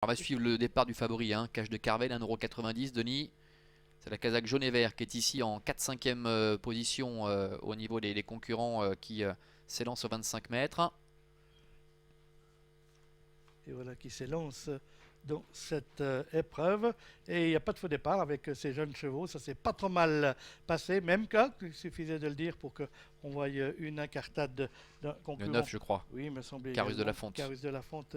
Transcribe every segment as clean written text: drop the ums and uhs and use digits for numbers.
On va suivre le départ du favori, hein. Cache de Carvel, 1,90 €, Denis. C'est la Kazakh jaune et vert qui est ici en 4-5e position au niveau des concurrents qui s'élancent aux 25 mètres. Et voilà qui s'élance dans cette épreuve. Et il n'y a pas de faux départ avec ces jeunes chevaux. Ça s'est pas trop mal passé. Même cas, il suffisait de le dire pour qu'on voie une incartade d'un concurrent. Le 9, je crois. Oui, il me semblait. Carus de la Fonte. Carus de la Fonte.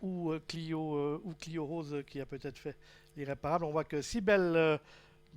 Ou Clio Rose qui a peut-être fait l'irréparable. On voit que Cybelle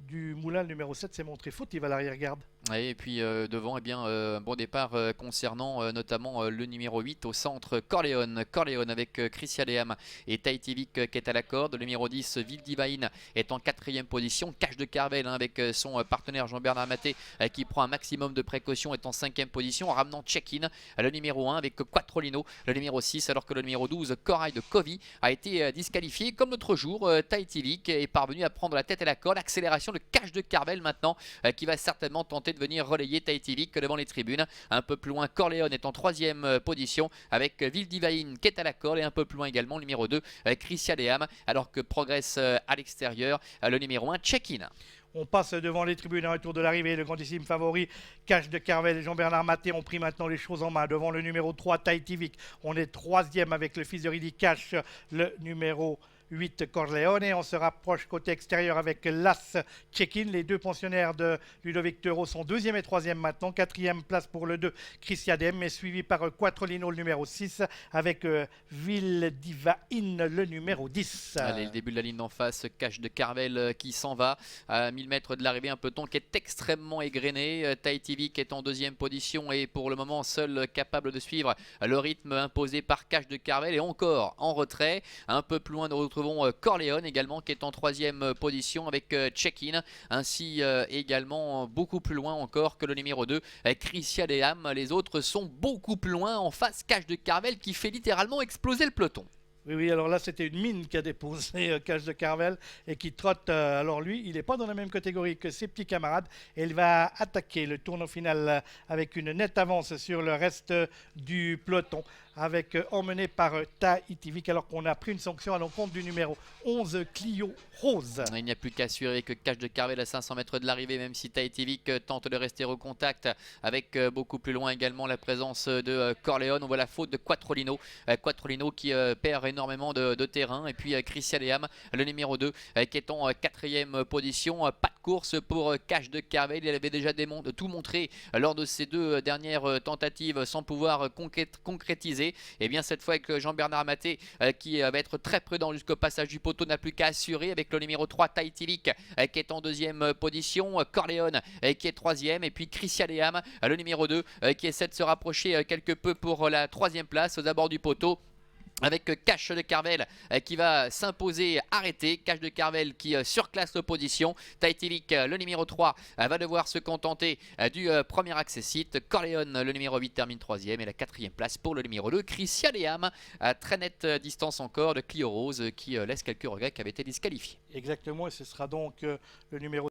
du Moulin, le numéro 7, s'est montré fautive à l'arrière-garde. Et puis devant, eh bien, bon départ concernant notamment le numéro 8 au centre, Corleone avec Christian Leham et Tahiti qui est à la corde. Le numéro 10, Ville Divine, est en 4e position. Cache de Carvel avec son partenaire Jean-Bernard Maté qui prend un maximum de précaution, est en 5e position, ramenant Check-in le numéro 1 avec Quattrolino, le numéro 6, alors que le numéro 12, Corail de Covey, a été disqualifié. Comme l'autre jour, Tahiti est parvenu à prendre la tête à la corde. Accélération de Cache de Carvel maintenant qui va certainement tenter de venir relayer Tahiti devant les tribunes. Un peu plus loin, Corleone est en 3e position avec Ville Divine qui est à la corde, et un peu plus loin également le numéro 2, Christian Leham, alors que progresse à l'extérieur le numéro 1, Check-in. On passe devant les tribunes à un tour de l'arrivée. Le grandissime favori, Cache de Carvel et Jean-Bernard Maté ont pris maintenant les choses en main. Devant le numéro 3, Tahiti. On est 3e avec le fils de Ridi Cache, le numéro 8, Corleone. On se rapproche côté extérieur avec l'As Check-in. Les deux pensionnaires de Ludovic Teuro sont 2e et 3e maintenant. 4e place pour le 2, Christian Dem, mais suivi par Quattrolino, le numéro 6, avec Ville Divine, le numéro 10. Allez, le début de la ligne d'en face, Cache de Carvel qui s'en va à 1000 mètres de l'arrivée. Un peloton qui est extrêmement égrené. Tahiti qui est en 2e position et pour le moment seul capable de suivre le rythme imposé par Cache de Carvel, et encore en retrait. Un peu plus loin, nous retrouvons Corleone également qui est en 3e position avec Check-in, ainsi également beaucoup plus loin encore que le numéro 2, Christian Leham. Les autres sont beaucoup plus loin en face. Cache de Carvel qui fait littéralement exploser le peloton. Oui, alors là, c'était une mine qu'a déposé Cache de Carvel et qui trotte. Alors lui, il n'est pas dans la même catégorie que ses petits camarades. Et il va attaquer le tournoi final avec une nette avance sur le reste du peloton, avec emmené par Tahiti, alors qu'on a pris une sanction à l'encontre du numéro 11, Clio Rose. Il n'y a plus qu'à assurer que Cache de Carvel à 500 mètres de l'arrivée, même si Tahiti tente de rester au contact avec beaucoup plus loin également la présence de Corleone. On voit la faute de Quattrolino, Quattrolino qui perd énormément de terrain, et puis Christian Leham, le numéro 2, qui est en 4e position. Pas de course pour Cache de Carvel. Il avait déjà tout montré lors de ses deux dernières tentatives sans pouvoir concrétiser. Et bien cette fois avec Jean-Bernard Maté qui va être très prudent jusqu'au passage du poteau, n'a plus qu'à assurer avec le numéro 3, Tahiti qui est en 2e position, Corleone qui est 3e, et puis Christian Leham, le numéro 2, qui essaie de se rapprocher quelque peu pour la 3e place aux abords du poteau, avec Cache de Carvel qui va s'imposer arrêté. Cache de Carvel qui surclasse l'opposition. Tahiti, le numéro 3, va devoir se contenter du premier accessite. Corleone, le numéro 8, termine 3e, et la 4e place pour le numéro 2, Christian Leham, à très nette distance encore de Clio Rose qui laisse quelques regrets qui avaient été disqualifiés. Exactement, et ce sera donc le numéro